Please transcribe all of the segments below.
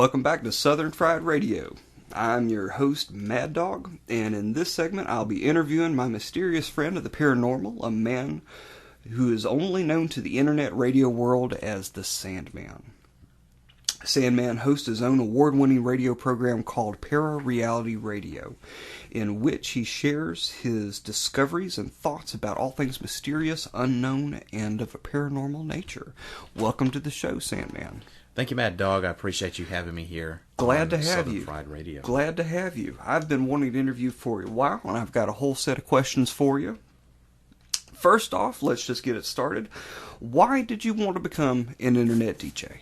Welcome back to Southern Fried Radio. I'm your host, Mad Dog, and in this segment I'll be interviewing my mysterious friend of the paranormal, a man who is only known to the internet radio world as the Sandman. Sandman hosts his own award-winning radio program called Parareality Radio, in which he shares his discoveries and thoughts about all things mysterious, unknown, and of a paranormal nature. Welcome to the show, Sandman. Thank you, Mad Dog. I appreciate you having me here. Glad to have Southern you. Fried Radio. Glad to have you. I've been wanting to interview for a while, and I've got a whole set of questions for you. First off, let's just get it started. Why did you want to become an internet DJ?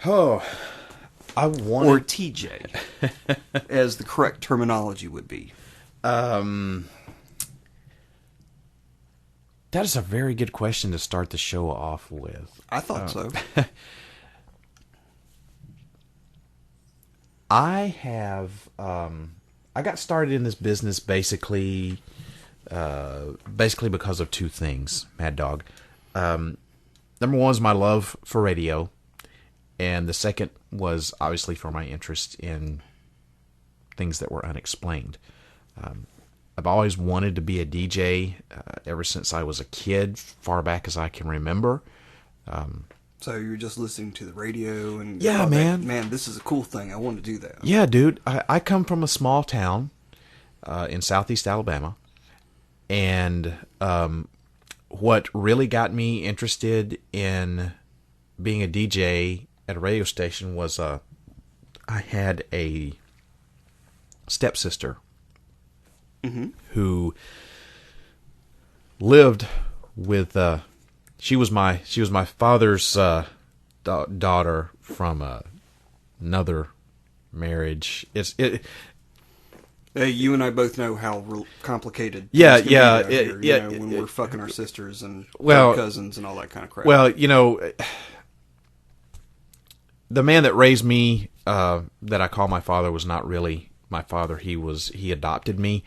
Oh, I wanted... Or TJ, as the correct terminology would be. That is a very good question to start the show off with. I thought so. I got started in this business basically because of two things, Mad Dog. Number one is my love for radio, and the second was obviously for my interest in things that were unexplained. I've always wanted to be a DJ ever since I was a kid, far back as I can remember. So you were just listening to the radio and... Yeah, man. Man, this is a cool thing. I want to do that. Yeah, dude. I come from a small town in southeast Alabama. And what really got me interested in being a DJ at a radio station was I had a stepsister who lived with she was my father's daughter from another marriage. You and I both know how complicated yeah when we're fucking our sisters and cousins and all that kind of crap. Well, the man that raised me, that I call my father, was not really my father. He adopted me,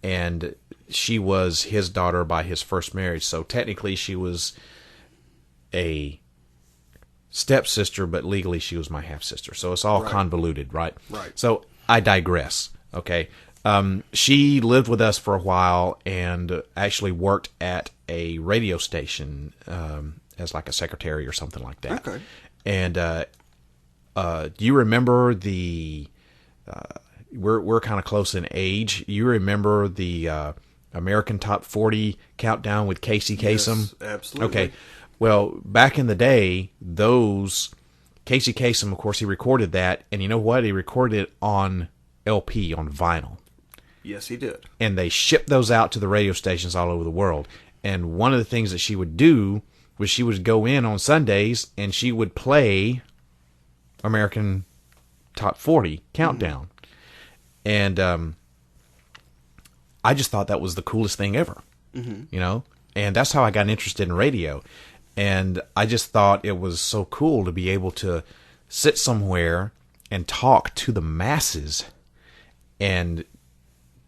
and she was his daughter by his first marriage. So technically she was a stepsister, but legally she was my half-sister. So it's all convoluted, right? Right. So I digress, okay? She lived with us for a while and actually worked at a radio station as like a secretary or something like that. Okay. And do you remember the... We're kind of close in age. You remember the American Top 40 countdown with Casey Kasem? Yes, absolutely. Okay. Well, back in the day, Casey Kasem, of course, he recorded that, and you know what? He recorded it on LP, on vinyl. Yes, he did. And they shipped those out to the radio stations all over the world. And one of the things that she would do was she would go in on Sundays and she would play American Top 40 countdown. And I just thought that was the coolest thing ever, and that's how I got interested in radio. And I just thought it was so cool to be able to sit somewhere and talk to the masses and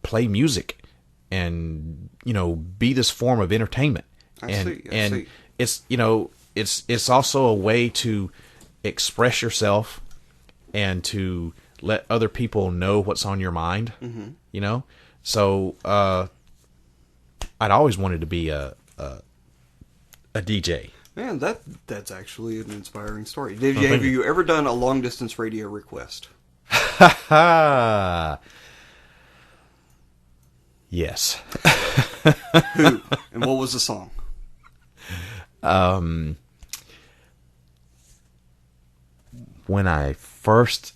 play music and, be this form of entertainment. I see. It's also a way to express yourself and to let other people know what's on your mind, So I'd always wanted to be a DJ. Man, that's actually an inspiring story. Have you ever done a long distance radio request? Yes. Who? And what was the song? When I first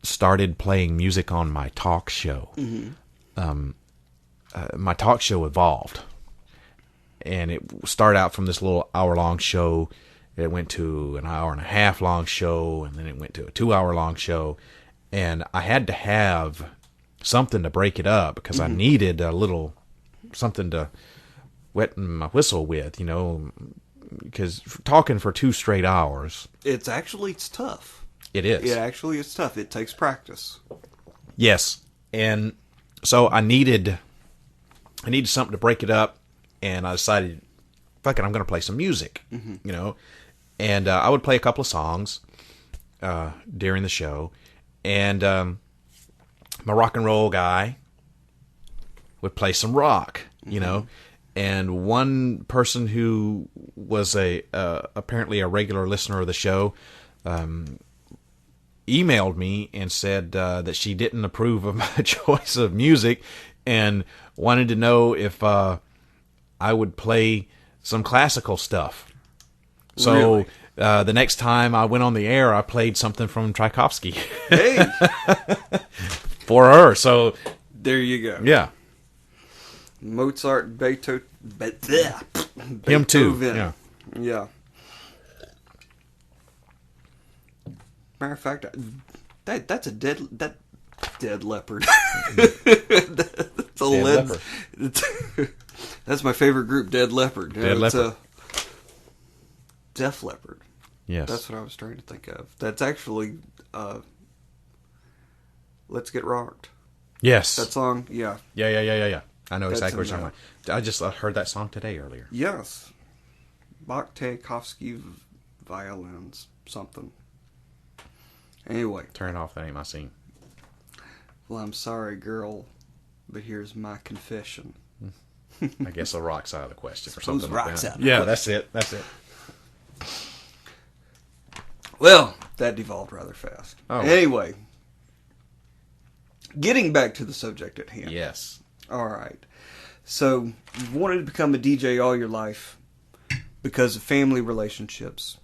started playing music on my talk show, my talk show evolved. And it started out from this little hour-long show. It went to an hour-and-a-half-long show, and then it went to a 2-hour-long show. And I had to have something to break it up because I needed a little something to wet my whistle with, because talking for 2 straight hours... It's tough. It is. It's tough. It takes practice. Yes. And so I needed something to break it up, and I decided, fuck it, I'm going to play some music, And I would play a couple of songs during the show. And my rock and roll guy would play some rock, you know. And one person who was apparently a regular listener of the show emailed me and said that she didn't approve of my choice of music and wanted to know if I would play some classical stuff. So Really? The next time I went on the air, I played something from Tchaikovsky. Hey! For her. So There you go. yeah. Mozart, Beethoven. Him too. Yeah. Yeah. Matter of fact, that's a dead leopard. That's a Dead leopard. That's my favorite group, Dead Leopard. Dead Leopard. Def Leppard. Yes. That's what I was trying to think of. That's actually Let's Get Rocked. Yes. That song, yeah. Yeah. I know That's exactly what in you're talking about. I just heard that song today earlier. Yes. Bach Tchaikovsky violins, something. Anyway. Turn it off. That ain't my scene. Well, I'm sorry, girl, but here's my confession. I guess the rock's out of the question or Suppose something like rock's that. out of the Yeah, question. that's it. Well, that devolved rather fast. Oh. Anyway. Getting back to the subject at hand. Yes. All right. So, you've wanted to become a DJ all your life because of family relationships.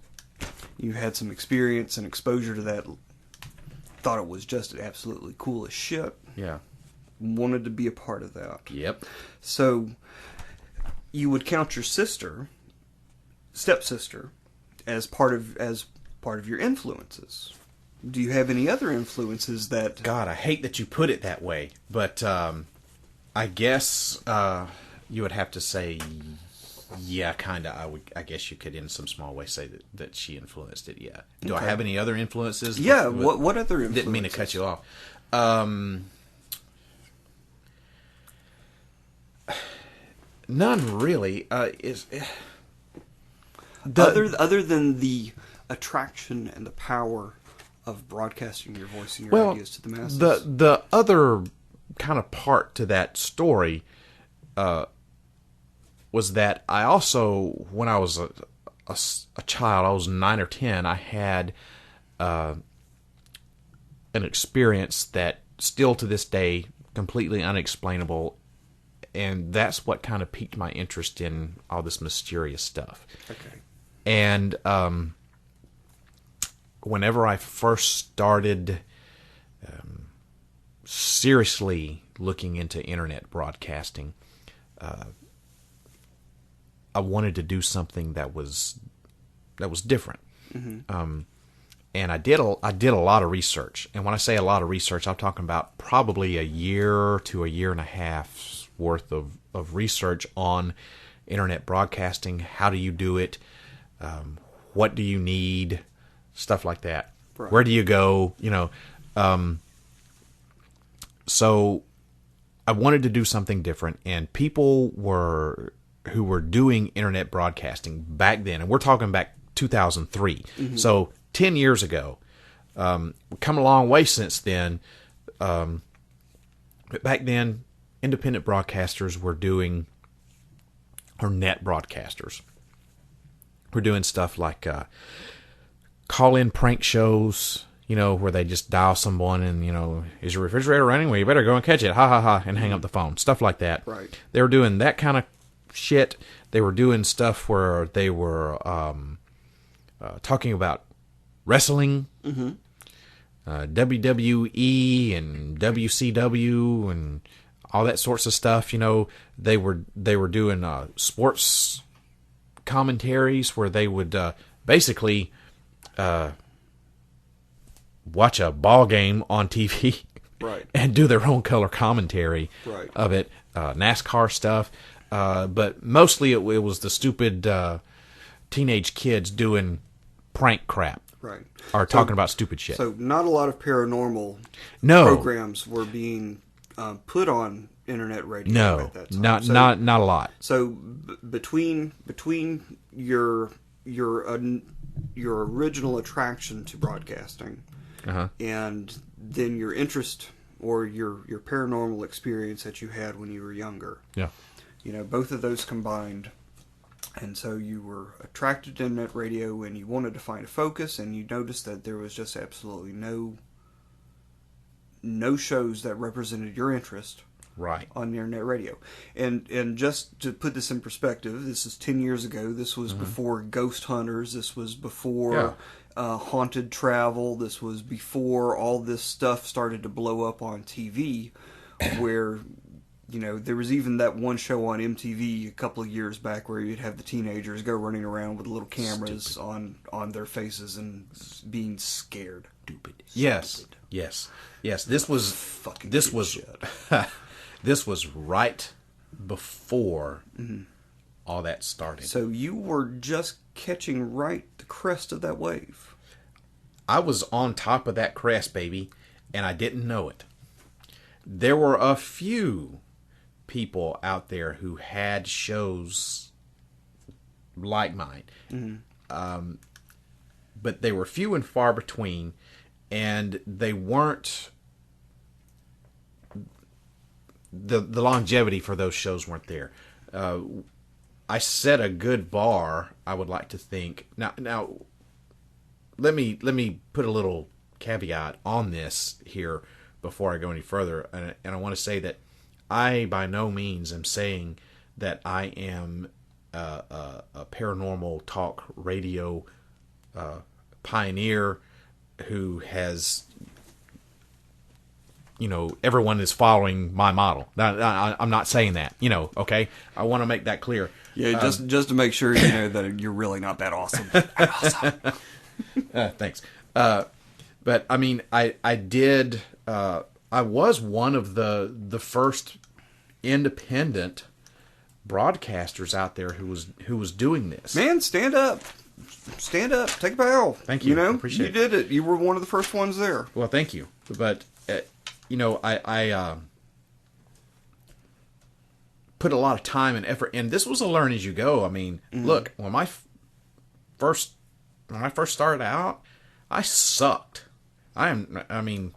You had some experience and exposure to that. Thought it was just absolutely cool as shit. Yeah. Wanted to be a part of that. Yep. So, you would count your stepsister, as part of your influences. Do you have any other influences that... God, I hate that you put it that way, but I guess you would have to say, yeah, kind of. I guess you could, in some small way, say that she influenced it. Yeah. Do I have any other influences? Yeah. What other influences? Didn't mean to cut you off. None really. Other than the attraction and the power of broadcasting your voice and your ideas to the masses. The other kind of part to that story was that I also, when I was a child, I was 9 or 10, I had an experience that still to this day completely unexplainable, and that's what kind of piqued my interest in all this mysterious stuff. Okay. And whenever I first started seriously looking into internet broadcasting, I wanted to do something that was different. Mm-hmm. And I did a lot of research. And when I say a lot of research, I'm talking about probably a year to a year and a half's worth of research on internet broadcasting. How do you do it? What do you need? Stuff like that. Right. Where do you go? You know. So I wanted to do something different, and people who were doing internet broadcasting back then, and we're talking back 2003. Mm-hmm. So 10 years ago. We've come a long way since then. But back then, independent broadcasters were doing, or net broadcasters, were doing stuff like call-in prank shows, you know, where they just dial someone and, you know, is your refrigerator running? Well, you better go and catch it. Ha, ha, ha, and hang up the phone. Stuff like that. Right. They were doing that kind of shit. They were doing stuff where they were talking about wrestling, mm-hmm. WWE and WCW and all that sorts of stuff. You know, they were doing sports commentaries where they would basically watch a ball game on TV, right, and do their own color commentary, right, of it. NASCAR stuff, but mostly it was the stupid teenage kids doing prank crap. Right. Or talking about stupid shit. So not a lot of paranormal programs were being put on internet radio at that time. Not a lot. So between your your original attraction to broadcasting, and then your interest or your paranormal experience that you had when you were younger. Yeah. You know, both of those combined. And so you were attracted to internet radio and you wanted to find a focus, and you noticed that there was just absolutely no shows that represented your interest Right. on the internet radio. And just to put this in perspective, this is 10 years ago. This was before Ghost Hunters. This was before Haunted Travel. This was before all this stuff started to blow up on TV, where, you know, there was even that one show on MTV a couple of years back where you'd have the teenagers go running around with little cameras on their faces and being scared. Stupid. Yes. This was fucking this was this was right before all that started. So you were just catching right the crest of that wave. I was on top of that crest, baby, and I didn't know it. There were a few people out there who had shows like mine, but they were few and far between, and they weren't. The longevity for those shows weren't there. I set a good bar, I would like to think. Now, let me put a little caveat on this here before I go any further, and I want to say that I by no means am saying that I am a paranormal talk radio pioneer who has, you know, everyone is following my model. I'm not saying that, you know, okay? I want to make that clear. Yeah, just to make sure you know that you're really not that awesome. Thanks. But I mean, I did. I was one of the first independent broadcasters out there who was doing this. Man, stand up, take a bow. Thank you. You know, Appreciate you did it. You were one of the first ones there. Well, thank you. But you know, I put a lot of time and effort, and this was a learn as you go. I mean, look, when I first started out, I sucked. I mean,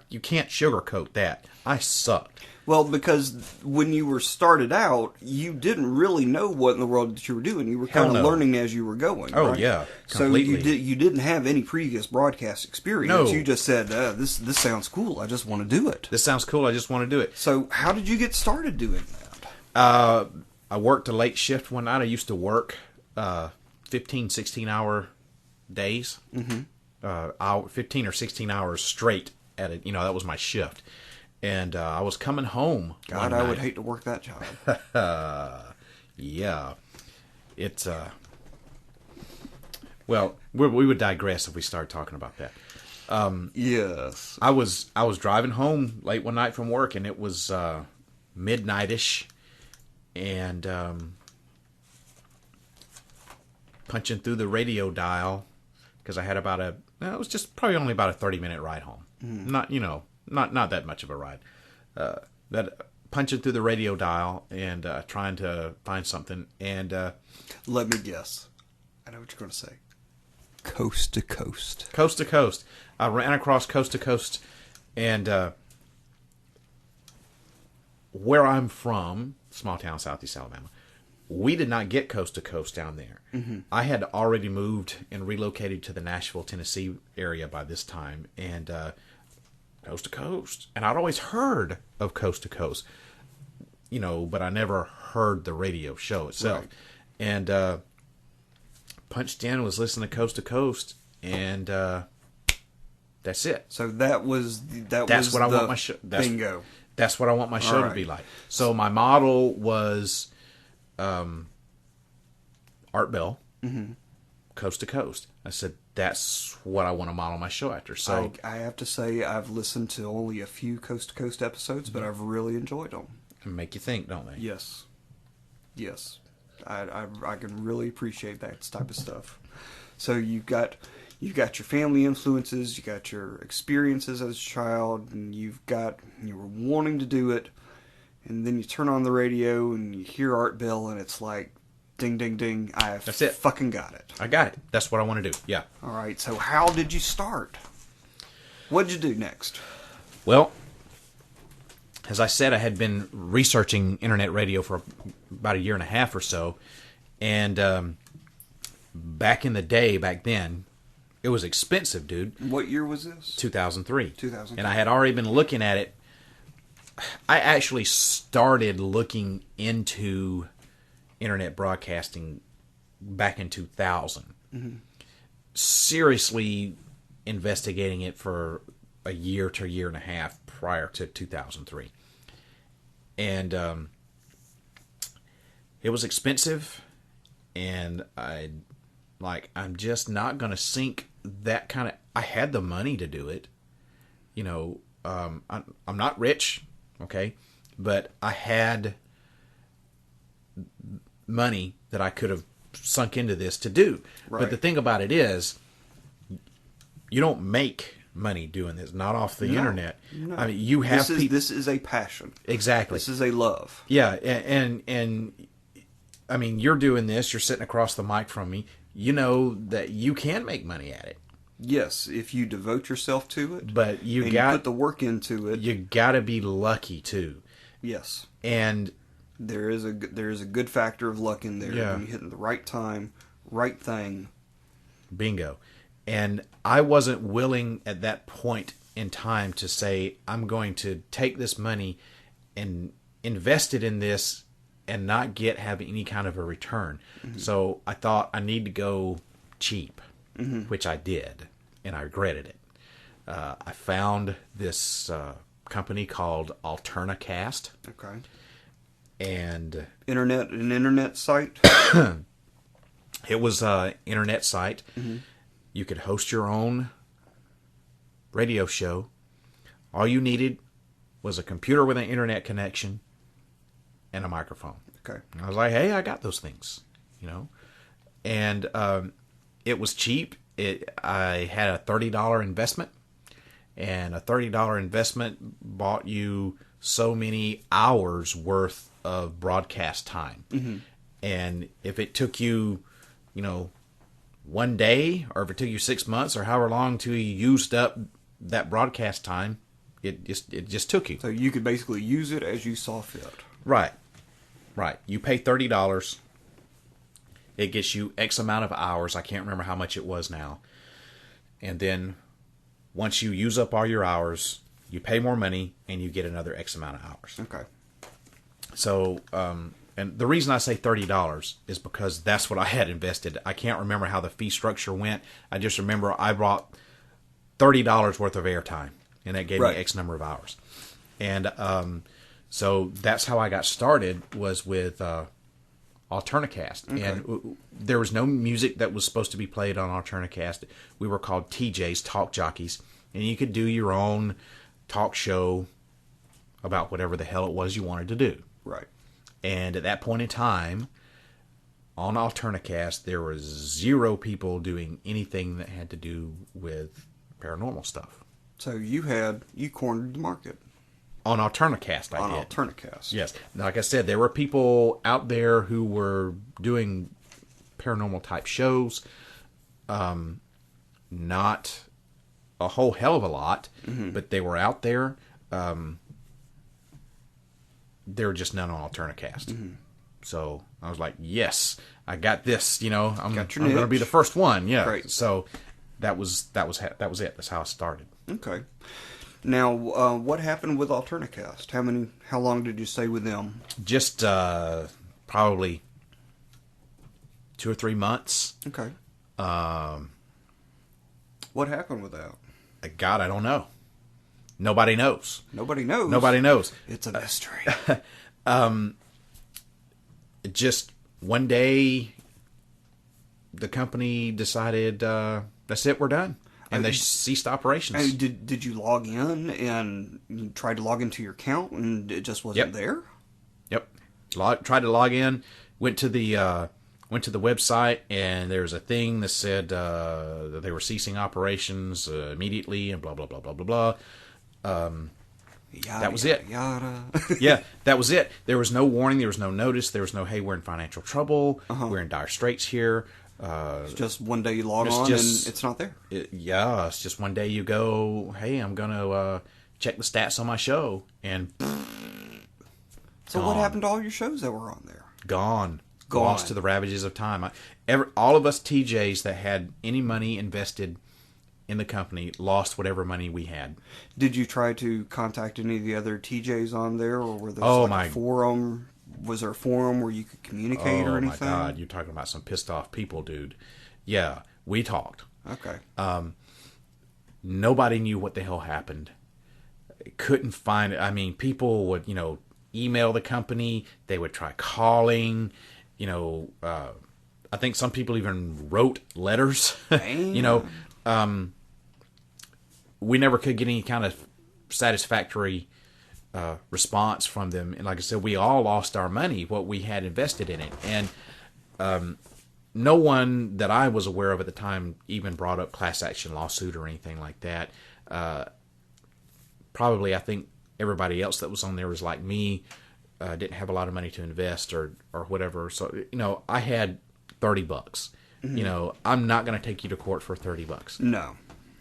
you can't sugarcoat that. I sucked. Well, because when you were started out, you didn't really know what in the world that you were doing. You were kind of learning as you were going. Oh, right? yeah, completely. So you didn't have any previous broadcast experience. No. You just said, this sounds cool. I just want to do it. This sounds cool. I just want to do it. So how did you get started doing that? I worked a late shift one night. I used to work 15, 16-hour days. 15 or 16 hours straight at it. You know, that was my shift. And I was coming home. God, I would hate to work that job. Yeah. It's, well, we would digress if we started talking about that. Yes. I was driving home late one night from work, and it was midnight-ish. And punching through the radio dial, because I had it was just probably only about a 30-minute ride home. Not, you know, not that much of a ride. That punching through the radio dial and trying to find something. And let me guess. I know what you're going to say. Coast to coast. Coast to coast. I ran across coast to coast, and where I'm from, small town, Southeast Alabama, we did not get coast to coast down there. I had already moved and relocated to the Nashville, Tennessee area by this time, and coast to coast. And I'd always heard of coast to coast, you know, but I never heard the radio show itself. Right. And punched in, was listening to coast, and that's it. So that's what I want my show. Bingo. That's what I want my show to be like. So my model was Art Bell, coast to coast. I said, that's what I want to model my show after. So I have to say, I've listened to only a few coast to coast episodes, but I've really enjoyed them. They make you think, don't they? Yes. I can really appreciate that type of stuff. So you've got your family influences, you got your experiences as a child, and you were wanting to do it, and then you turn on the radio and you hear Art Bell, and it's like, Ding, ding, ding. That's it. Fucking got it. I got it. That's what I want to do. Yeah. All right. So how did you start? What did you do next? Well, as I said, I had been researching internet radio for about a year and a half or so. And back then, it was expensive, dude. What year was this? 2003. 2003. And I had already been looking at it. I actually started looking into internet broadcasting back in 2000. Mm-hmm. Seriously investigating it for a year to a year and a half prior to 2003. And it was expensive, and I'm just not going to sink that kind of... I had the money to do it. You know, I'm not rich, okay? But I had money that I could have sunk into this to do. Right. But the thing about it is, you don't make money doing this, not off the internet. No. I mean, you have this is a passion. Exactly. This is a love. Yeah, and I mean, you're doing this, you're sitting across the mic from me. You know that you can make money at it. Yes, if you devote yourself to it. But you put the work into it. You got to be lucky too. Yes. And there is a good factor of luck in there. Yeah. When you hit it at the right time, right thing. Bingo. And I wasn't willing at that point in time to say, I'm going to take this money and invest it in this and not have any kind of a return. Mm-hmm. So I thought I need to go cheap, mm-hmm. which I did, and I regretted it. I found this company called AlternaCast. Okay. And an internet site? It was an internet site. Mm-hmm. You could host your own radio show. All you needed was a computer with an internet connection and a microphone. Okay. And I was like, hey, I got those things, you know. And it was cheap. I had a $30 investment, and a $30 investment bought you so many hours worth of broadcast time. Mm-hmm. And if it took you, you know, one day, or if it took you 6 months, or however long till you used up that broadcast time, it just took you. So you could basically use it as you saw fit. Right. You pay $30. It gets you X amount of hours. I can't remember how much it was now. And then once you use up all your hours, you pay more money and you get another X amount of hours. Okay. So, and the reason I say $30 is because that's what I had invested. I can't remember how the fee structure went. I just remember I brought $30 worth of airtime, and that gave me X number of hours. And so that's how I got started, was with AlternaCast. Okay. And there was no music that was supposed to be played on AlternaCast. We were called TJs, talk jockeys, and you could do your own talk show about whatever the hell it was you wanted to do. Right. And at that point in time, on AlternaCast, there was 0 people doing anything that had to do with paranormal stuff. So you cornered the market. On AlternaCast, I did. On AlternaCast. Yes. Like I said, there were people out there who were doing paranormal type shows. Not a whole hell of a lot, mm-hmm. but they were out there. There were just none on AlternaCast. Mm-hmm. So I was like, yes, I got this. You know, I'm going to be the first one. Yeah. Great. So that was it. That's how I started. Okay. Now, what happened with AlternaCast? How long did you stay with them? Just probably 2 or 3 months. Okay. What happened with that? God, I don't know. Nobody knows. Nobody knows. Nobody knows. It's a mystery. Just one day, the company decided, that's it, we're done. And they ceased operations. Did you log in and you tried to log into your account and it just wasn't there? Yep. Tried to log in, went to the website, and there was a thing that said that they were ceasing operations immediately, and blah blah blah blah blah blah. Yada, That was it. Yada. Yeah, that was it. There was no warning. There was no notice. There was no, hey, we're in financial trouble. We're in dire straits here. It's just one day you log on and it's not there. Yeah, it's just one day you go, hey, I'm going to check the stats on my show. And so gone. What happened to all your shows that were on there? Gone. Lost to the ravages of time. All of us TJs that had any money invested in the company lost whatever money we had. Did you try to contact any of the other TJs on there, or were there a forum? Was there a forum where you could communicate or anything? Oh my God, you're talking about some pissed off people, dude. Yeah, we talked. Okay. Nobody knew what the hell happened. Couldn't find it. I mean, people would, email the company. They would try calling. I think some people even wrote letters. We never could get any kind of satisfactory response from them. And like I said, we all lost our money, what we had invested in it. And no one that I was aware of at the time even brought up class action lawsuit or anything like that. Probably, I think everybody else that was on there was like me, didn't have a lot of money to invest or whatever. So, I had $30. Mm-hmm. I'm not going to take you to court for $30. No.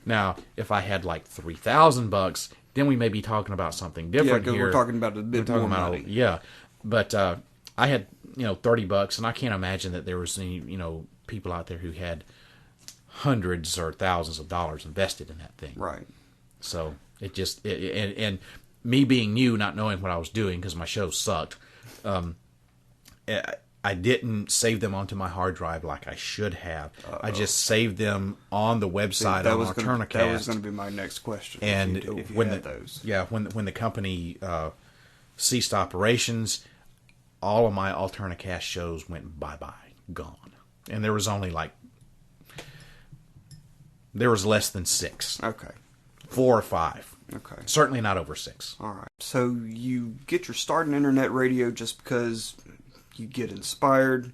Now, if I had like $3,000, then we may be talking about something different here. We're talking about a bit more money. Yeah, but I had $30, and I can't imagine that there was any people out there who had hundreds or thousands of dollars invested in that thing. Right. So it just and me being new, not knowing what I was doing because my show sucked. I didn't save them onto my hard drive like I should have. I just saved them on the website on Alternicast. That was going to be my next question. And if you when had those, when the company ceased operations, all of my Alternicast shows went bye-bye, gone. And there was only less than 6. Okay. 4 or 5. Okay. Certainly not over 6. All right. So you get your start in internet radio just because you get inspired,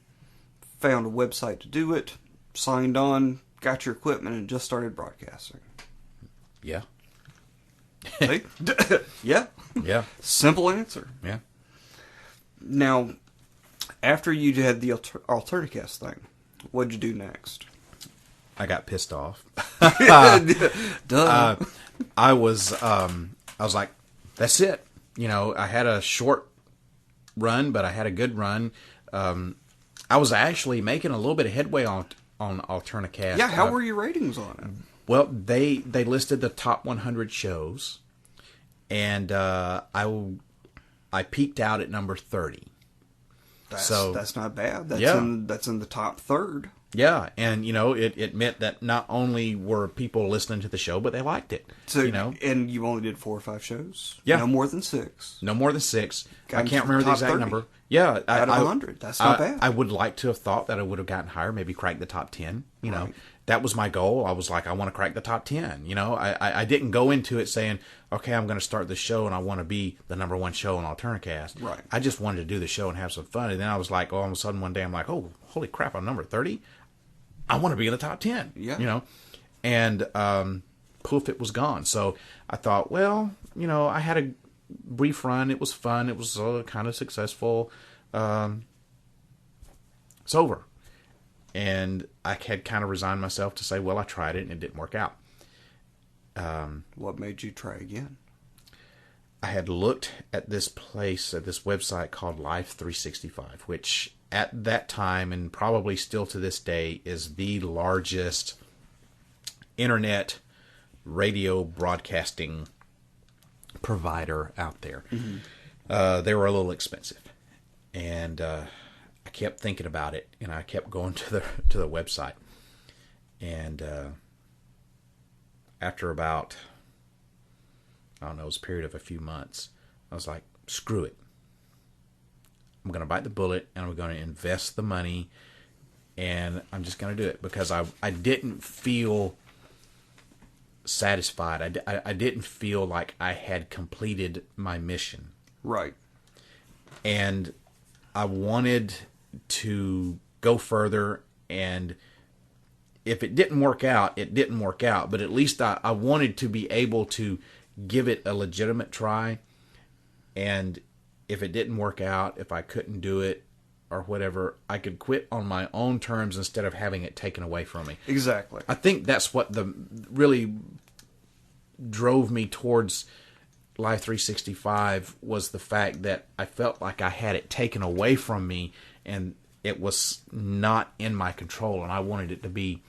found a website to do it, signed on, got your equipment, and just started broadcasting. Yeah. See? Yeah. Yeah. Simple answer. Yeah. Now, after you had the Alternicast thing, what'd you do next? I got pissed off. Duh. I was like, that's it. I had a short run, but I had a good run. I was actually making a little bit of headway on Alternicast. Yeah, how were your ratings on it? Well, they listed the top 100 shows, and I peaked out at number 30. That's not bad. That's in the top third. Yeah, and it meant that not only were people listening to the show, but they liked it. So and you only did 4 or 5 shows. Yeah, no more than 6. No more than 6. I can't remember the exact 30. number. Yeah, out of 100. That's not bad. I would like to have thought that I would have gotten higher, maybe cracked the top 10. Right. That was my goal. I was like, I want to crack the top 10. I didn't go into it saying, okay, I'm going to start this show and I want to be the number 1 show on Alternicast. Right. I just wanted to do the show and have some fun. And then I was like, all of a sudden one day I'm like, oh, holy crap, I'm number 30. I want to be in the top 10. Yeah. And poof, it was gone. So I thought, well, I had a brief run. It was fun. It was kind of successful. It's over. And I had kind of resigned myself to say, well, I tried it and it didn't work out. What made you try again? I had looked at this website called Life 365, which at that time, and probably still to this day, is the largest internet radio broadcasting provider out there. Mm-hmm. They were a little expensive. And I kept thinking about it, and I kept going to the website. And after about, I don't know, it was a period of a few months, I was like, screw it. I'm going to bite the bullet, and I'm going to invest the money, and I'm just going to do it because I didn't feel satisfied. I didn't feel like I had completed my mission. Right. And I wanted to go further, and if it didn't work out, it didn't work out. But at least I wanted to be able to give it a legitimate try. And if it didn't work out, if I couldn't do it or whatever, I could quit on my own terms instead of having it taken away from me. Exactly. I think that's what really drove me towards Live 365 was the fact that I felt like I had it taken away from me and it was not in my control, and I wanted it to be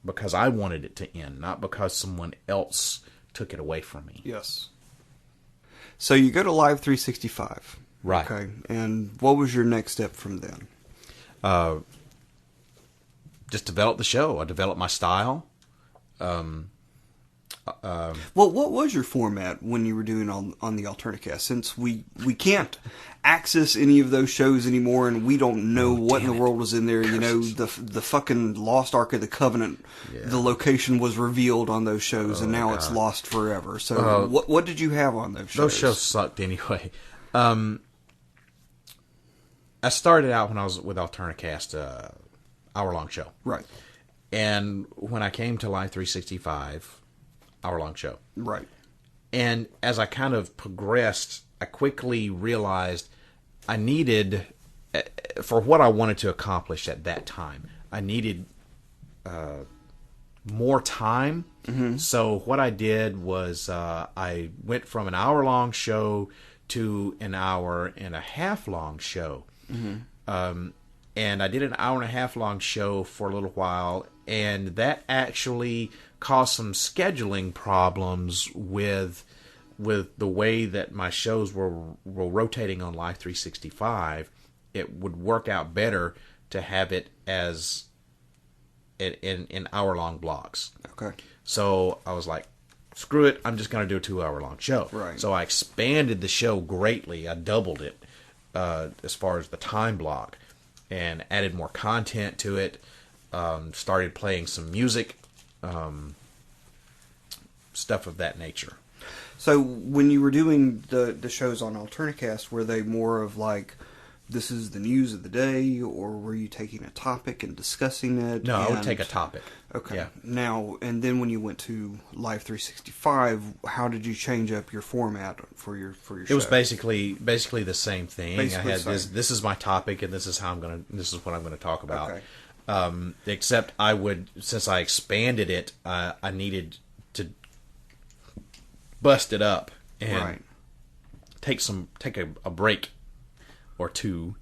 because I wanted it to end, not because someone else took it away from me. Yes. So you go to Live 365. Right. Okay. And what was your next step from then? Just develop the show. I developed my style. Well, what was your format when you were doing on the Alternicast? Since we can't access any of those shows anymore, and we don't know what in the world was in there. You know, the fucking Lost Ark of the Covenant. Yeah. The location was revealed on those shows, and now it's lost forever. So, what did you have on those shows? Those shows sucked anyway. I started out when I was with Alternicast, hour-long show. Right. And when I came to Live 365, hour-long show. Right. And as I kind of progressed, I quickly realized I needed, for what I wanted to accomplish at that time, I needed more time. Mm-hmm. So what I did was I went from an hour-long show to an hour-and-a-half-long show. Mm-hmm. And I did an hour-and-a-half-long show for a little while, and that actually caused some scheduling problems with the way that my shows were rotating on Live 365. It would work out better to have it as in hour-long blocks. Okay. So I was like, screw it, I'm just going to do a 2-hour-long show. Right. So I expanded the show greatly. I doubled it as far as the time block and added more content to it. Started playing some music, stuff of that nature. So when you were doing the shows on Alternicast, were they more of like, this is the news of the day, or were you taking a topic and discussing it? No, I would take a topic. Okay. Yeah. Now, and then when you went to Live 365, how did you change up your format for your show? It was basically the same thing. Basically I had this is my topic, and this is what I'm going to talk about. Okay. Except since I expanded it, I needed to bust it up and take a break or two,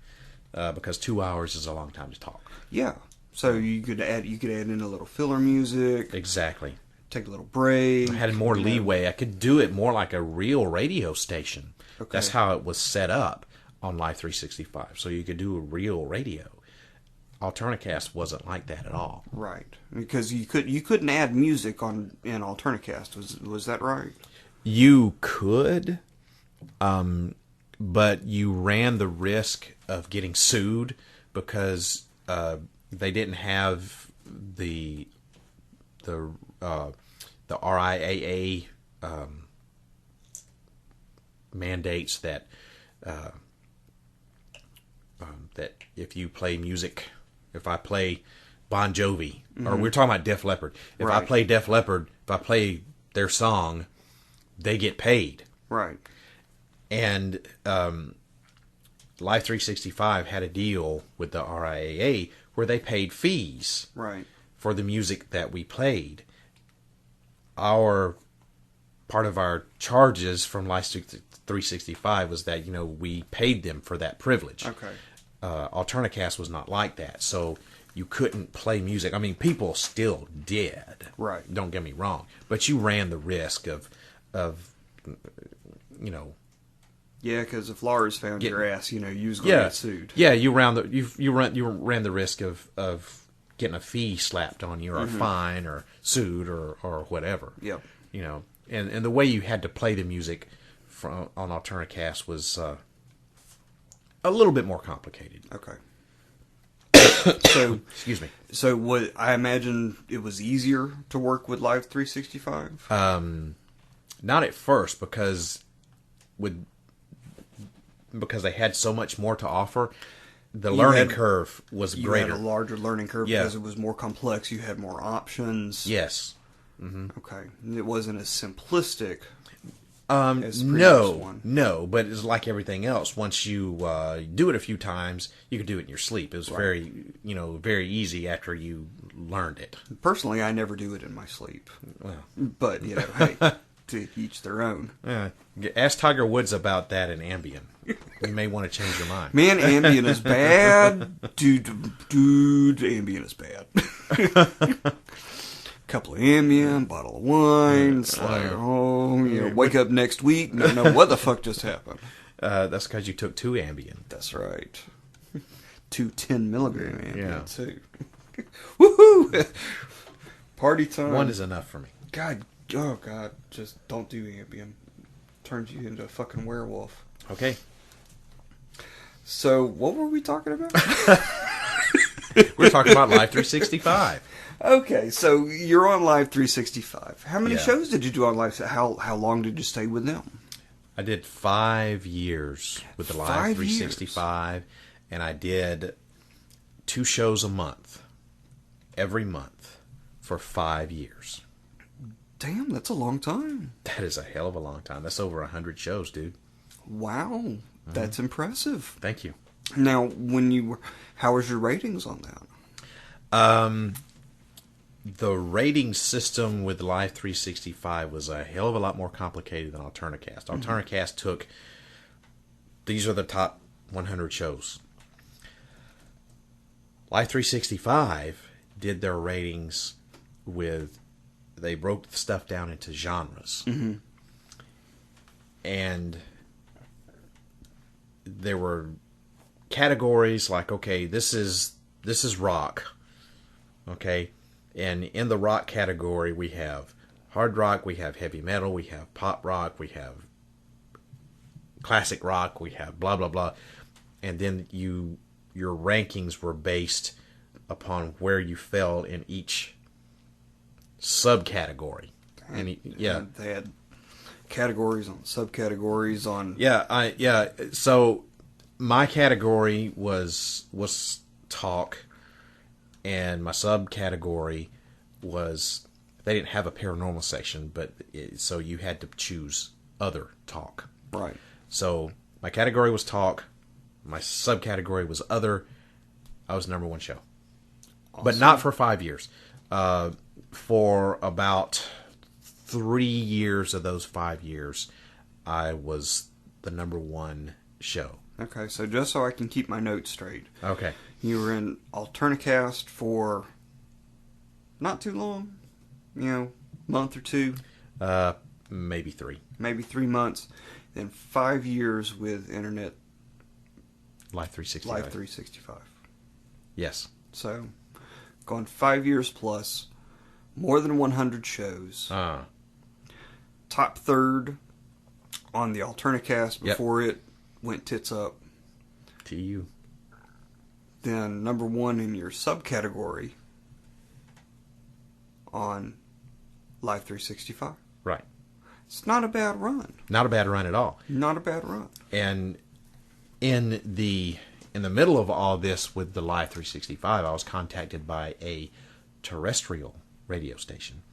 because 2 hours is a long time to talk. Yeah. So you could add in a little filler music. Exactly. Take a little break. I had more leeway. I could do it more like a real radio station. Okay. That's how it was set up on Live 365. So you could do a real radio. Alternicast wasn't like that at all. Right. Because you couldn't add music in Alternicast. Was that right? You could, but you ran the risk of getting sued because they didn't have the RIAA mandates that that if you play music, if I play Bon Jovi, or we're talking about Def Leppard, if I play Def Leppard, if I play their song, they get paid. Right. And Live 365 had a deal with the RIAA where they paid fees for the music that we played. Part of our charges from Live 365 was that, we paid them for that privilege. Okay. Alternicast was not like that, so you couldn't play music. I mean, people still did. Right. Don't get me wrong, but you ran the risk of Yeah, because if Lars found your ass, you was going to get sued. Yeah, you ran the risk of getting a fee slapped on you, or a fine, or sued, or whatever. Yep. And the way you had to play the music on Alternicast was a little bit more complicated. Okay. So excuse me. So I imagine it was easier to work with Live 365? Not at first, because they had so much more to offer. The learning curve was greater. You had a larger learning curve because it was more complex. You had more options. Yes. Mm-hmm. Okay. It wasn't as simplistic. as the previous one? No, but it's like everything else. Once you do it a few times, you can do it in your sleep. It was very easy after you learned it. Personally, I never do it in my sleep. Well, But, hey, to each their own. ask Tiger Woods about that in Ambien. You may want to change your mind. Man, Ambien is bad. Dude, Ambien is bad. Couple of Ambien, bottle of wine, slide home, wake up next week, don't know what the fuck just happened. That's because you took 2 Ambien. That's right. 2 10-milligram Ambien, Yeah. too. Woohoo! Party time. 1 is enough for me. God, just don't do Ambien. Turns you into a fucking werewolf. Okay. So, what were we talking about? We're talking about Live 365. Okay, so you're on Live 365. How many Yeah. shows did you do on Live? How long did you stay with them? I did 5 years with the Live 5 years? 365, and I did 2 shows a month, every month, for 5 years. Damn, that's a long time. That is a hell of a long time. That's over 100 shows, dude. Wow, that's impressive. Thank you. Now, how was your ratings on that? The rating system with Live 365 was a hell of a lot more complicated than Alternacast. Alternacast took, these are the top 100 shows. Live 365 did their ratings with, they broke the stuff down into genres. And there were categories like, okay, this is rock. Okay. And in the rock category, we have hard rock, we have heavy metal, we have pop rock, we have classic rock, we have blah, blah, blah. And then your rankings were based upon where you fell in each subcategory. And They had categories on subcategories on. So my category was talk. And my subcategory was, they didn't have a paranormal section, so you had to choose other talk. Right. So my category was talk. My subcategory was other. I was number 1 show. Awesome. But not for 5 years. For about 3 years of those 5 years, I was the number 1 show. Okay, so just so I can keep my notes straight. Okay. You were in Alternacast for not too long, month or 2. Maybe 3. Maybe 3 months. Then 5 years with Internet Live 365. Live 365. Yes. So, gone 5 years plus, more than 100 shows. Top third on the Alternacast before it went tits up. To you. Then number 1 in your subcategory on Live 365. Right. It's not a bad run. Not a bad run at all. Not a bad run. And in the middle of all this with the Live 365, I was contacted by a terrestrial radio station,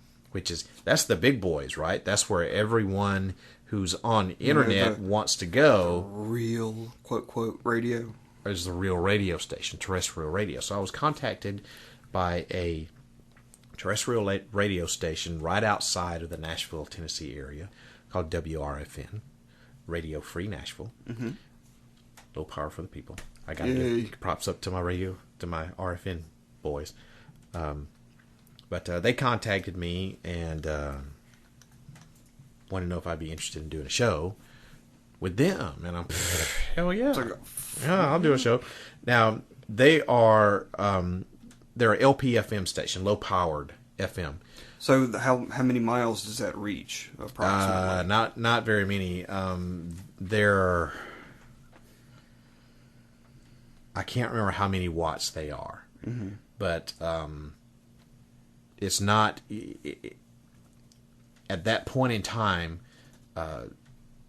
that's the big boys, right? That's where everyone who's on internet wants to go. Real quote radio. Is the real radio station, terrestrial radio. So I was contacted by a terrestrial radio station right outside of the Nashville, Tennessee area called WRFN, Radio Free Nashville. Low power for the people. I got to give props up to my RFN boys. But they contacted me and wanted to know if I'd be interested in doing a show with them. And I'm, hell yeah. Yeah, I'll do a show. Now, they're an LPFM station, low-powered FM. So how many miles does that reach, approximately? Not very many. I can't remember how many watts they are. But it's not... at that point in time...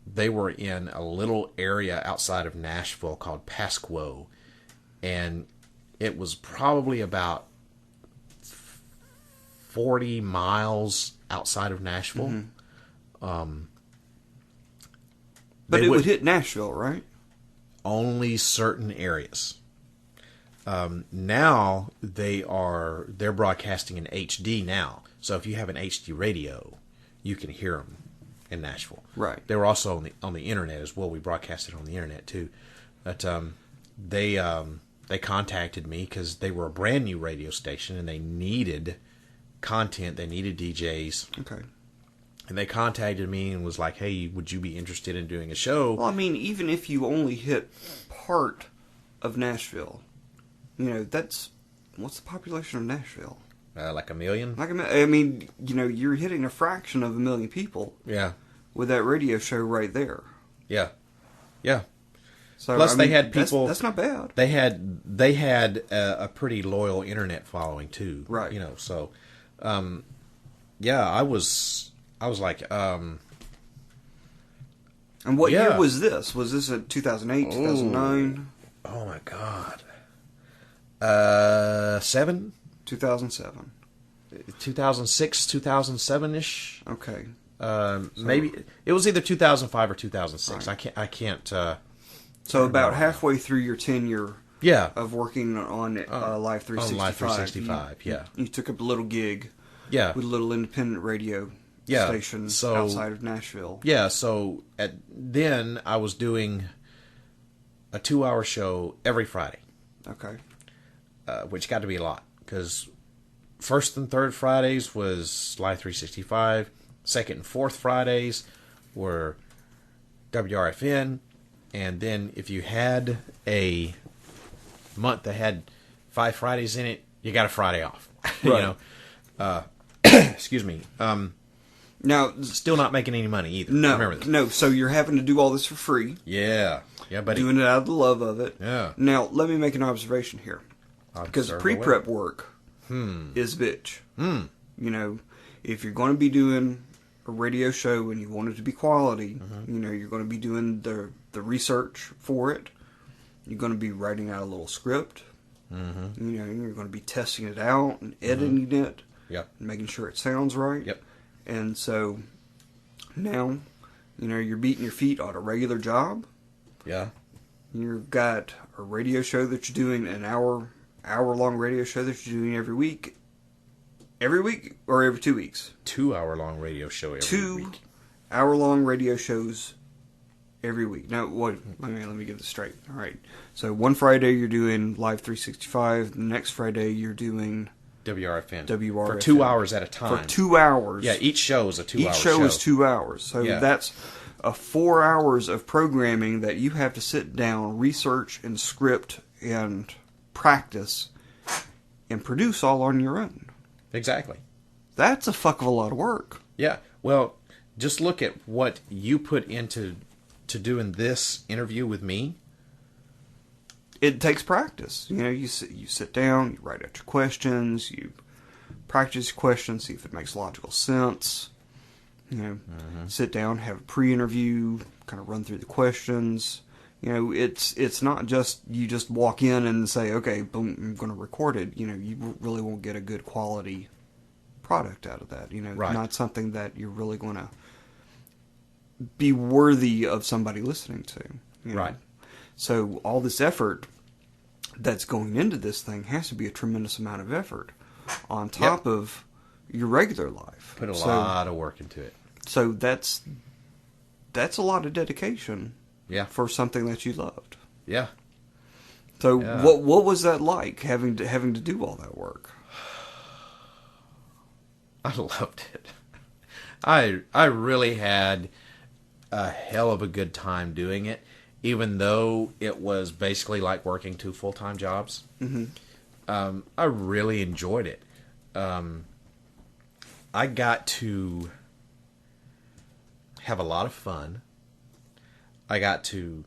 they were in a little area outside of Nashville called Pasquo, and it was probably about 40 miles outside of Nashville. But it would hit Nashville, right? Only certain areas. Now they're broadcasting in HD now. So if you have an HD radio, you can hear them in Nashville. Right. They were also on the internet as well. We broadcasted on the internet too. But they contacted me because they were a brand new radio station and they needed content. They needed DJs. Okay. And they contacted me and was like, "Hey, would you be interested in doing a show?" Well, I mean, even if you only hit part of Nashville, what's the population of Nashville? Like 1 million? I mean, you're hitting a fraction of 1 million people. Yeah. With that radio show right there. Yeah. Yeah. So, Plus, they had people. That's not bad. They had a pretty loyal internet following too. Right. So, yeah, I was like, And what year was this? Was this at 2008, 2009? Oh my God. 7? 2007. 2006, 2007-ish. Okay. Maybe it was either 2005 or 2006. Right. I can't. So about halfway through your tenure. Yeah. Of working on Live 365. On Live 365, you took up a little gig. Yeah. With a little independent radio station outside of Nashville. Yeah. So then I was doing a 2-hour show every Friday. Okay. Which got to be a lot because first and third Fridays was Live 365. Second and fourth Fridays were WRFN. And then if you had a month that had 5 Fridays in it, you got a Friday off. Right. Excuse me. Now, still not making any money either. No, Remember this. no. So you're having to do all this for free. Yeah, buddy. Doing it out of the love of it. Yeah. Now, let me make an observation here. Because pre-prep work is bitch. If you're going to be doing a radio show and you want it to be quality, you're going to be doing the research for it. You're going to be writing out a little script. You're going to be testing it out and editing it. Yep. And making sure it sounds right. Yep. And so now, you're beating your feet on a regular job. Yeah. You've got a radio show that you're doing, an hour-long radio show that you're doing every week. Every week or every 2 weeks? 2-hour-long radio show every week. 2-hour-long radio shows every week. Now, what? Let me get this straight. All right. So one Friday you're doing Live 365. The next Friday you're doing WRFN. For 2 hours at a time. For 2 hours. Yeah, each show is a 2-hour show. Each show is 2 hours. So that's 4 hours of programming that you have to sit down, research, and script, and practice, and produce all on your own. Exactly. That's a fuck of a lot of work. Yeah. Well, just look at what you put into doing this interview with me. It takes practice. You sit down, you write out your questions, you practice your questions, see if it makes logical sense. Sit down, have a pre-interview, kind of run through the questions. It's not just you just walk in and say, okay, boom, I'm going to record it. You really won't get a good quality product out of that. Right. Not something that you're really going to be worthy of somebody listening to. Right. So all this effort that's going into this thing has to be a tremendous amount of effort on top of your regular life. Put a lot of work into it. So that's a lot of dedication. Yeah. For something that you loved. Yeah. So what was that like having to do all that work? I loved it. I really had a hell of a good time doing it, even though it was basically like working 2 full-time jobs. I really enjoyed it. I got to have a lot of fun. I got to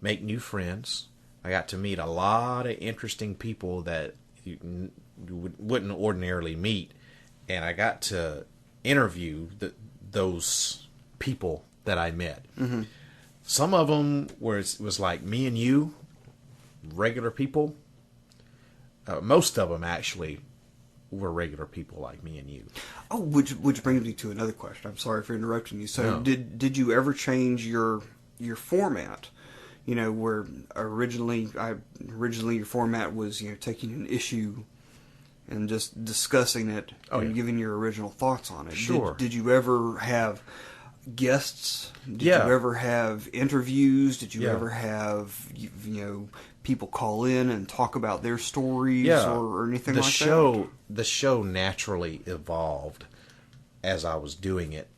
make new friends. I got to meet a lot of interesting people that you wouldn't ordinarily meet. And I got to interview those people that I met. Some of them was like me and you, regular people. Most of them actually were regular people like me and you. Oh, which brings me to another question. I'm sorry for interrupting you. So No. did you ever change your your format. Where originally your format was, taking an issue and just discussing it and giving your original thoughts on it. Sure. Did you ever have guests? Did you ever have interviews? Did you ever have people call in and talk about their stories or anything like that? The show naturally evolved as I was doing it,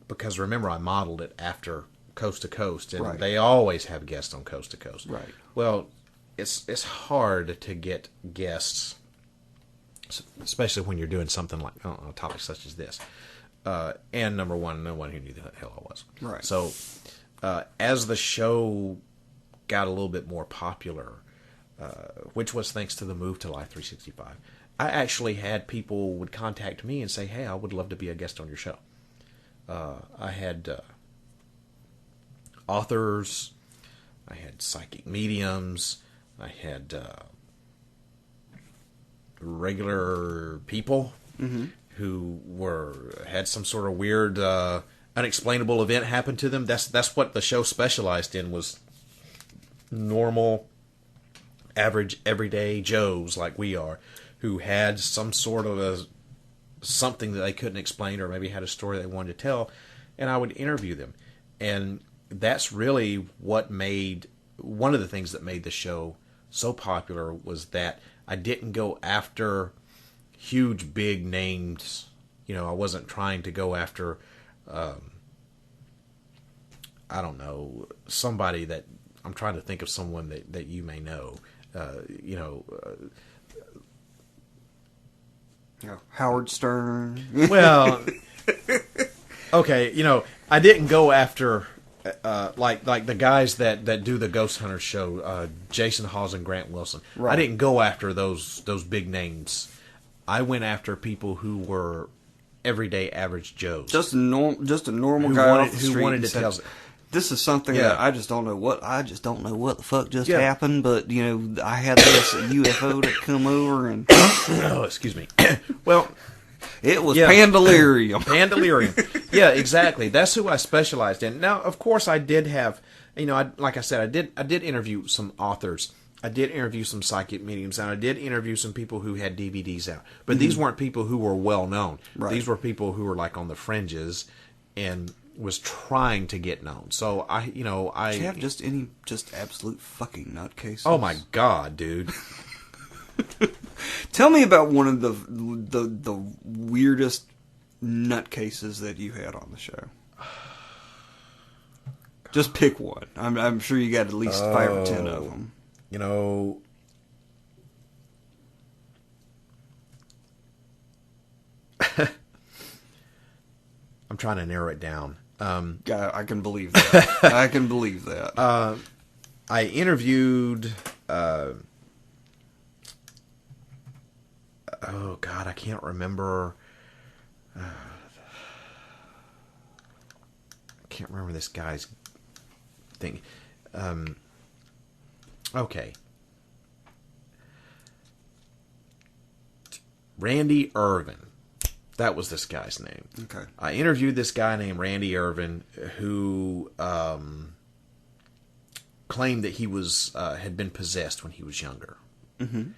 because remember I modeled it after Coast to Coast, and they always have guests on Coast to Coast. Right. Well, it's hard to get guests, especially when you're doing something like a topic such as this. And number one, no one who knew the hell I was. Right. So, as the show got a little bit more popular, which was thanks to the move to Live 365, I actually had people would contact me and say, "Hey, I would love to be a guest on your show." I had authors, I had psychic mediums, I had regular people who had some sort of weird, unexplainable event happen to them. That's what the show specialized in, was normal, average, everyday Joes like we are, who had some sort of something that they couldn't explain, or maybe had a story they wanted to tell, and I would interview them. And that's really what made, one of the things that made the show so popular, was that I didn't go after huge, big names. I wasn't trying to go after, I don't know, somebody that, I'm trying to think of someone that you may know, Howard Stern. Well, okay, I didn't go after like the guys that do the Ghost Hunter show, Jason Hawes and Grant Wilson. Right. I didn't go after those big names. I went after people who were everyday average Joes. Just a normal guy off the street who wanted to tell. This is something that I just don't know what the fuck just happened, but I had this UFO that come over and oh, excuse me. Well, it was Pandalirium. Pandalirium. Yeah, exactly. That's who I specialized in. Now, of course, I did have, like I said, I did interview some authors. I did interview some psychic mediums, and I did interview some people who had DVDs out. But these weren't people who were well known. Right. These were people who were like on the fringes and was trying to get known. So I Do you have just absolute fucking nutcases? Oh my god, dude. Tell me about one of the weirdest nutcases that you had on the show. Just pick one. I'm sure you got at least 5 or 10 of them. I'm trying to narrow it down. I can believe that. I can believe that. I interviewed. Oh God, I can't remember. I can't remember this guy's thing. Okay. Randy Irvin. That was this guy's name. Okay. I interviewed this guy named Randy Irvin, who claimed that he was had been possessed when he was younger. Mm-hmm.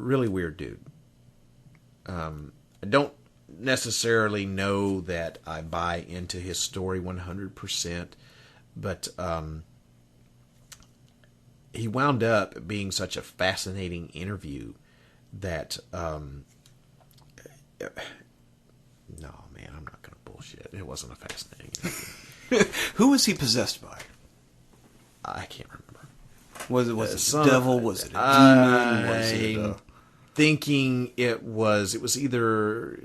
Really weird dude. I don't necessarily know that I buy into his story 100%, but he wound up being such a fascinating interview that no, man, I'm not going to bullshit. It wasn't a fascinating interview. Who was he possessed by? I can't remember. Was it the devil? Was it a demon? Was it thinking it was either.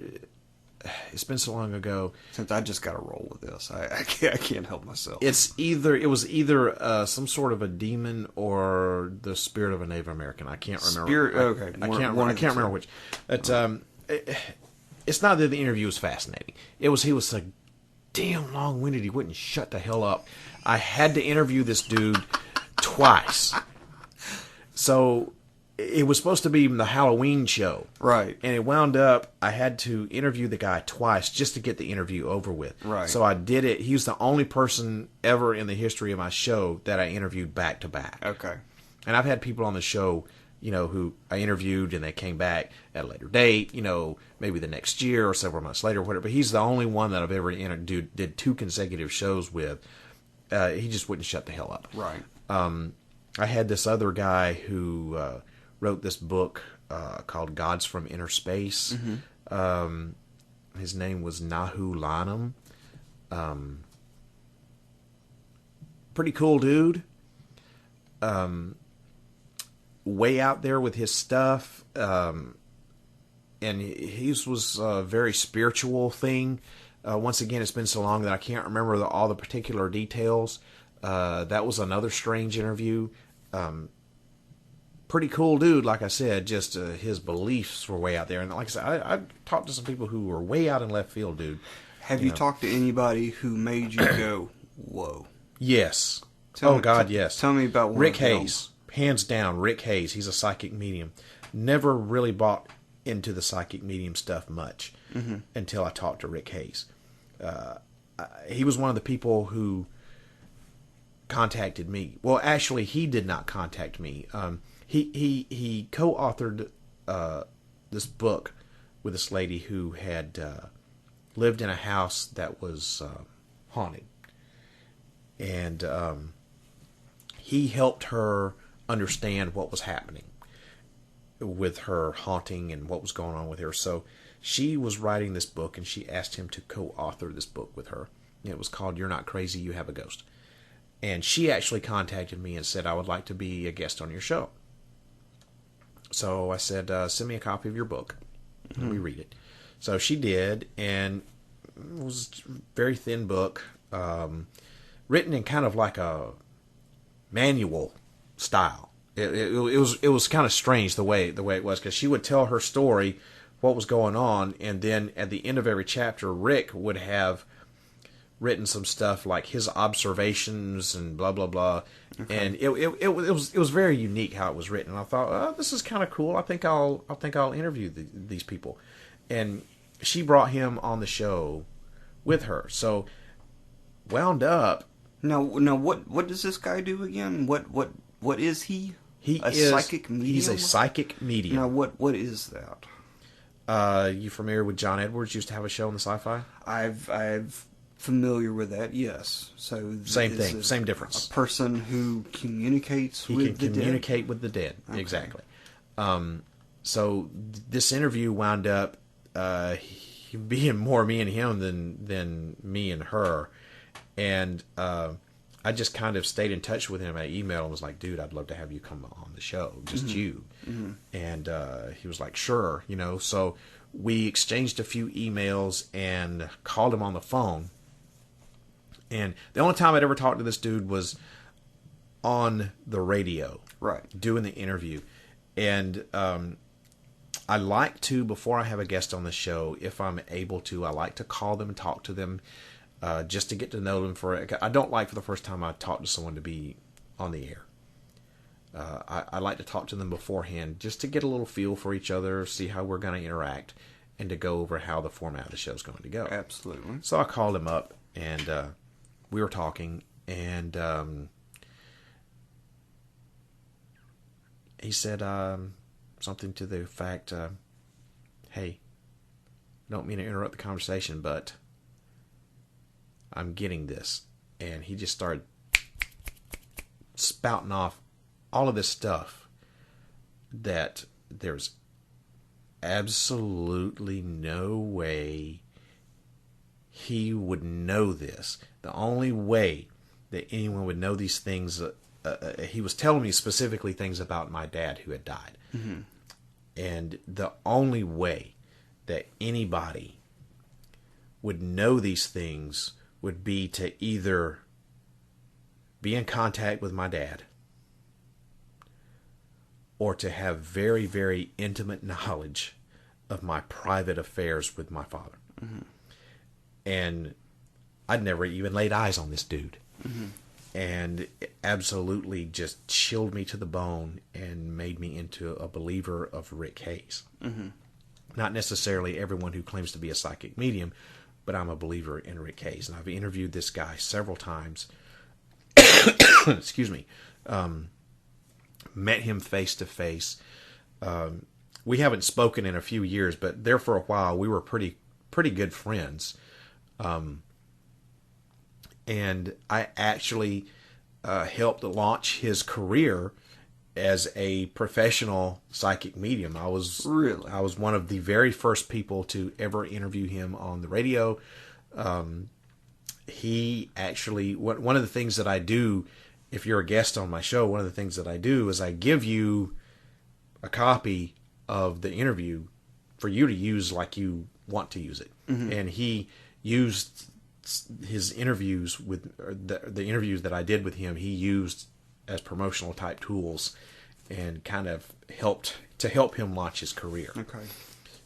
It's been so long ago. Since I just got to roll with this, I can't help myself. It was either some sort of a demon or the spirit of a Native American. I can't remember. Okay, I can't remember which. But it's not that the interview was fascinating. He was so damn long-winded. He wouldn't shut the hell up. I had to interview this dude twice. So it was supposed to be the Halloween show. Right. And it wound up, I had to interview the guy twice just to get the interview over with. Right. So I did it. He was the only person ever in the history of my show that I interviewed back to back. Okay. And I've had people on the show, who I interviewed and they came back at a later date, maybe the next year or several months later or whatever. But he's the only one that I've ever did 2 consecutive shows with. He just wouldn't shut the hell up. Right. I had this other guy who wrote this book called Gods from Inner Space. Mm-hmm. His name was Nahu Lanham. Pretty cool dude. Way out there with his stuff. And his was a very spiritual thing. Once again, it's been so long that I can't remember all the particular details. That was another strange interview. Pretty cool dude, like I said, just his beliefs were way out there. And like I said, I talked to some people who were way out in left field, dude. Have you talked to anybody who made you go, whoa? Yes. Yes. Tell me about one Rick of them. Hayes. Hands down, Rick Hayes. He's a psychic medium. Never really bought into the psychic medium stuff much until I talked to Rick Hayes. He was one of the people who contacted me. Well, actually, he did not contact me. He co-authored this book with this lady who had lived in a house that was haunted, and he helped her understand what was happening with her haunting and what was going on with her. So she was writing this book, and she asked him to co-author this book with her. It was called "You're Not Crazy, You Have a Ghost." And she actually contacted me and said, I would like to be a guest on your show. So I said, send me a copy of your book. And we read it. So she did, and it was a very thin book, written in kind of like a manual style. It was kind of strange the way it was, because she would tell her story, what was going on, and then at the end of every chapter, Rick would have written some stuff like his observations and blah blah blah, and it was very unique how it was written. And I thought, oh, this is kind of cool. I think I'll interview these people, and she brought him on the show with her. So wound up. Now, what does this guy do again? What is he? He is a psychic medium. He's a psychic medium. Now, what is that? You familiar with John Edwards? Used to have a show on the Sci-Fi. I've familiar with that, yes. So same thing, same difference. A person who communicates with the dead. He can communicate with the dead, okay. Exactly. So this interview wound up being more me and him than me and her, and I just kind of stayed in touch with him. I emailed and was like, dude, I'd love to have you come on the show, just you. Mm-hmm. And he was like, sure, So we exchanged a few emails and called him on the phone. And the only time I'd ever talked to this dude was on the radio, right, doing the interview. And I like to, before I have a guest on the show, if I'm able to, I like to call them and talk to them just to get to know them. I don't like for the first time I talk to someone to be on the air. I like to talk to them beforehand just to get a little feel for each other, see how we're going to interact, and to go over how the format of the show is going to go. Absolutely. So I called him up, and we were talking, and he said something to the effect, hey, don't mean to interrupt the conversation, but I'm getting this. And he just started spouting off all of this stuff that there's absolutely no way he would know this. The only way that anyone would know these things, he was telling me specifically things about my dad who had died. Mm-hmm. And the only way that anybody would know these things would be to either be in contact with my dad or to have very, very intimate knowledge of my private affairs with my father. Mm-hmm. And I'd never even laid eyes on this dude. Mm-hmm. and it absolutely just chilled me to the bone and made me into a believer of Rick Hayes. Mm-hmm. Not necessarily everyone who claims to be a psychic medium, but I'm a believer in Rick Hayes, and I've interviewed this guy several times. Excuse me. Met him face to face. We haven't spoken in a few years, but there for a while we were pretty good friends. And I actually helped launch his career as a professional psychic medium. I was one of the very first people to ever interview him on the radio. He actually, one of the things that I do, if you're a guest on my show, one of the things that I do is I give you a copy of the interview for you to use like you want to use it. Mm-hmm. And he used his interviews with the interviews that I did with him, he used as promotional type tools and kind of help him launch his career. Okay.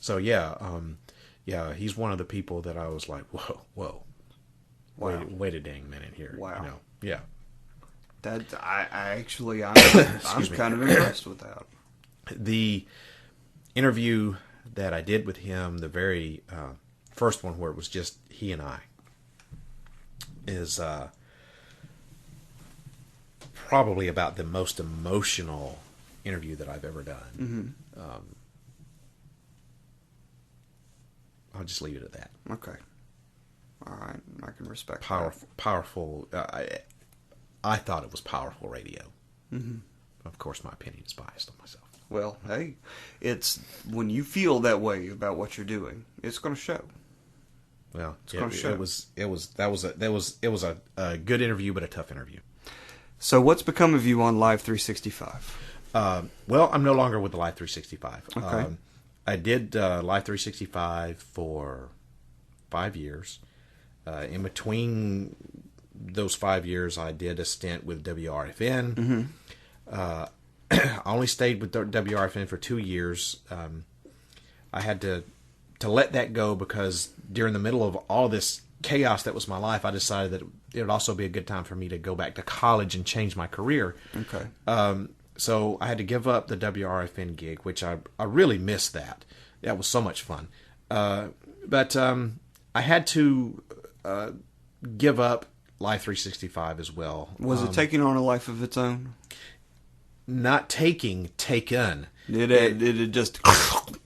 So yeah, he's one of the people that I was like, whoa, wow. Wait a dang minute here. Wow. You know? Yeah. That I'm kind of impressed with that. The interview that I did with him, the very first one where it was just he and I, is probably about the most emotional interview that I've ever done. Mm-hmm. I'll just leave it at that. Okay. All right. I can respect powerful. I thought it was powerful radio. Mm-hmm. Of course, my opinion is biased on myself. Well, hey, it's when you feel that way about what you're doing, it's going to show. Well, it was a good interview, but a tough interview. So, what's become of you on Live 365? Well, I'm no longer with the Live 365. Okay. I did Live 365 for 5 years. In between those 5 years, I did a stint with WRFN. Mm-hmm. I only stayed with WRFN for 2 years. I had to let that go because during the middle of all this chaos that was my life, I decided that it would also be a good time for me to go back to college and change my career. Okay. So I had to give up the WRFN gig, which I really missed that. That was so much fun. But I had to give up Life 365 as well. Was it taking on a life of its own? Not taken. It just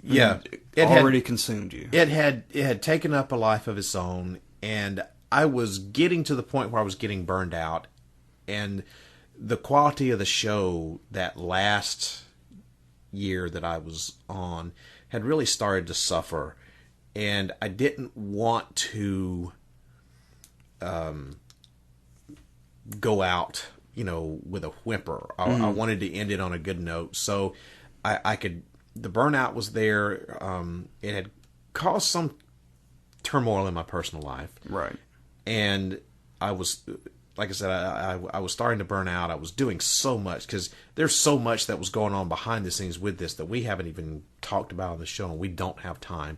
yeah. It already consumed you. It had taken up a life of its own, and I was getting to the point where I was getting burned out, and the quality of the show that last year that I was on had really started to suffer, and I didn't want to go out, with a whimper. I wanted to end it on a good note, so I could. The burnout was there. It had caused some turmoil in my personal life, right? And I was, like I said, I was starting to burn out. I was doing so much because there's so much that was going on behind the scenes with this that we haven't even talked about on the show, and we don't have time.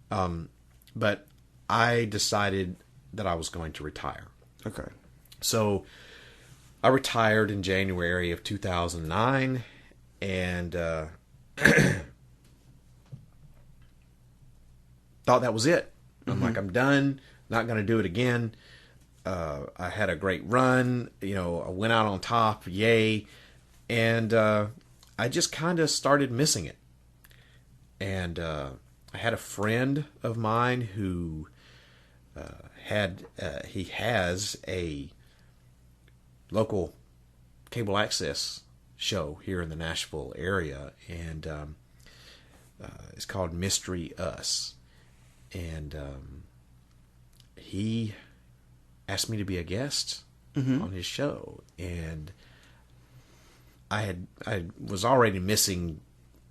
But I decided that I was going to retire. Okay. So I retired in January of 2009, and thought that was it. I'm like, I'm done. Not going to do it again. I had a great run. I went out on top. Yay. And I just kind of started missing it. And I had a friend of mine who he has a local cable access show here in the Nashville area, and it's called Mystery Us. And he asked me to be a guest on his show, and I was already missing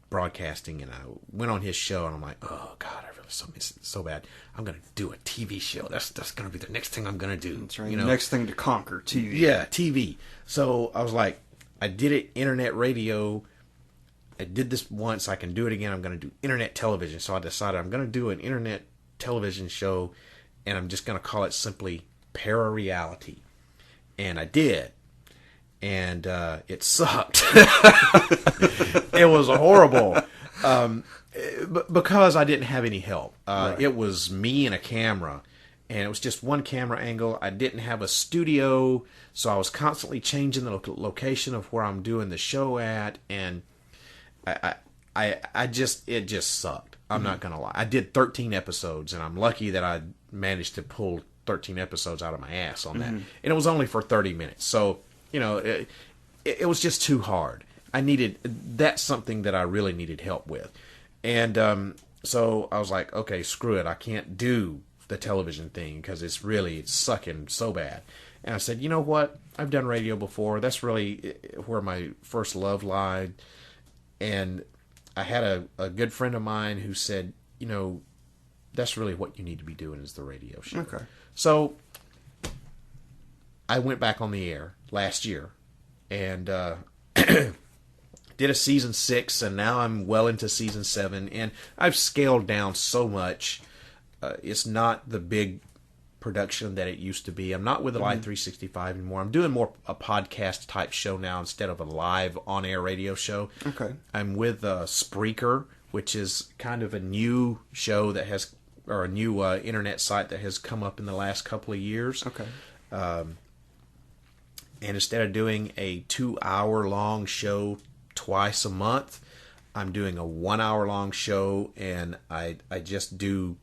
broadcasting, and I went on his show, and I'm like, oh God, I really miss it so bad. I'm gonna do a TV show. That's gonna be the next thing I'm gonna do. That's right. Next thing to conquer, TV. Yeah, TV. So I was like, I did it, internet radio. I did this once. I can do it again. I'm going to do internet television. So I decided I'm going to do an internet television show, and I'm just going to call it simply Parareality. And I did. and it sucked. It was horrible. Because I didn't have any help. Right. It was me and a camera, and it was just one camera angle. I didn't have a studio, so I was constantly changing the location of where I'm doing the show at, and it just sucked. I'm not gonna lie. I did 13 episodes, and I'm lucky that I managed to pull 13 episodes out of my ass on that, and it was only for 30 minutes. So it was just too hard. That's something that I really needed help with. And so I was like, okay, screw it. I can't do the television thing because it's sucking so bad. And I said, you know what? I've done radio before. That's really where my first love lied. And I had a good friend of mine who said, that's really what you need to be doing is the radio show. Okay. So I went back on the air last year and did a season 6, and now I'm well into season 7, and I've scaled down so much. It's not the big production that it used to be. I'm not with the Live 365 anymore. I'm doing more a podcast type show now instead of a live on air radio show. Okay. I'm with Spreaker, which is kind of a new show that has, or a new internet site that has come up in the last couple of years. Okay. And instead of doing a 2-hour long show twice a month, I'm doing a 1-hour long show, and I just do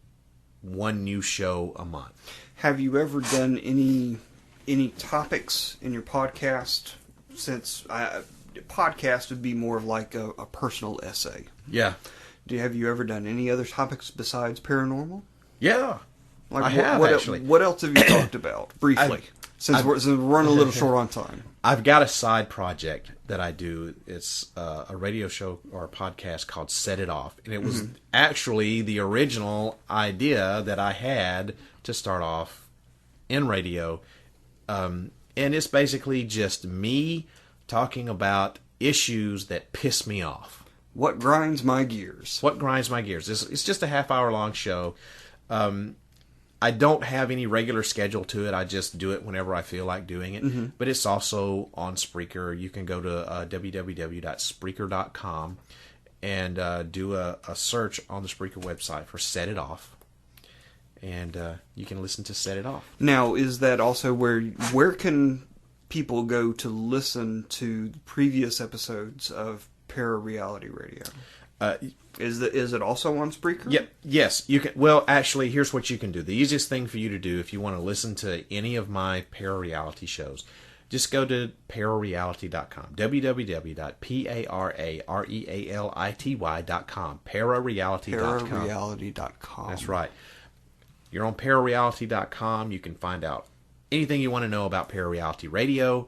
one new show a month. Have you ever done any topics in your podcast? Since podcast would be more of like a personal essay. Yeah. Have you ever done any other topics besides paranormal? Yeah. Like I have, actually. What else have you talked about briefly? Since we're running a little short on time. I've got a side project that I do. It's a radio show or a podcast called Set It Off. And it was actually the original idea that I had to start off in radio. And it's basically just me talking about issues that piss me off. What grinds my gears? What grinds my gears? It's just a half-hour long show. I don't have any regular schedule to it. I just do it whenever I feel like doing it. But it's also on Spreaker. You can go to www.spreaker.com and do a search on the Spreaker website for Set It Off. And you can listen to Set It Off. Now, is that also where can people go to listen to previous episodes of Parareality Radio? Is it also on Spreaker? Yep. Yes, you can. Well, actually, here's what you can do. The easiest thing for you to do if you want to listen to any of my Parareality shows, just go to parareality.com. www.parareality.com. Parareality.com. Parareality.com. That's right. You're on parareality.com. You can find out anything you want to know about Parareality Radio.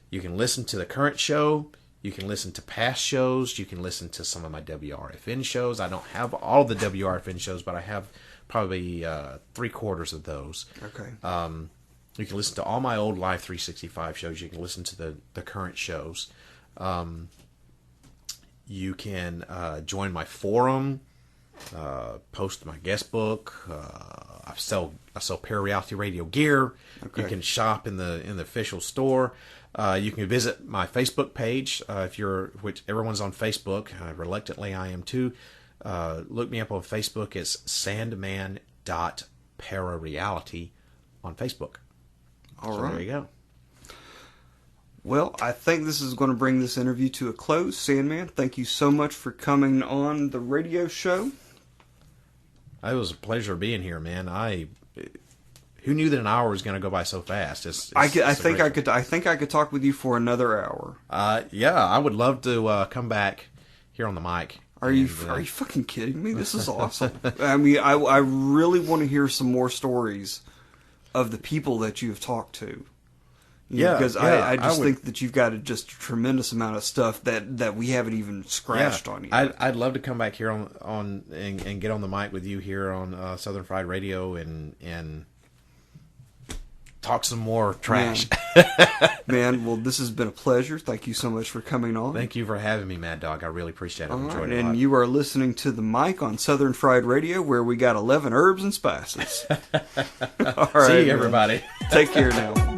You can listen to the current show. You can listen to past shows. You can listen to some of my WRFN shows. I don't have all the WRFN shows, but I have probably 3/4 of those. Okay. You can listen to all my old Live 365 shows. You can listen to the current shows. You can join my forum, post my guest book. I sell Parareality Radio gear. Okay. You can shop in the official store. You can visit my Facebook page which everyone's on Facebook. Reluctantly, I am too. Look me up on Facebook. It's sandman.parareality on Facebook. All so right. There you go. Well, I think this is going to bring this interview to a close. Sandman, thank you so much for coming on the radio show. It was a pleasure being here, man. Who knew that an hour was going to go by so fast? I think I could talk with you for another hour. Yeah, I would love to come back here on the mic. Are you fucking kidding me? This is awesome. I mean, I really want to hear some more stories of the people that you've talked to. Because I just think that you've got just a tremendous amount of stuff that we haven't even scratched on yet. I'd love to come back here on and get on the mic with you here on Southern Fried Radio and talk some more trash. Man, well, this has been a pleasure. Thank you so much for coming on. Thank you for having me, Mad Dog. I really appreciate it. All Enjoyed right, it a lot. and you are listening to The Mic on Southern Fried Radio, where we got 11 herbs and spices. All right, See you, everybody. Take care now.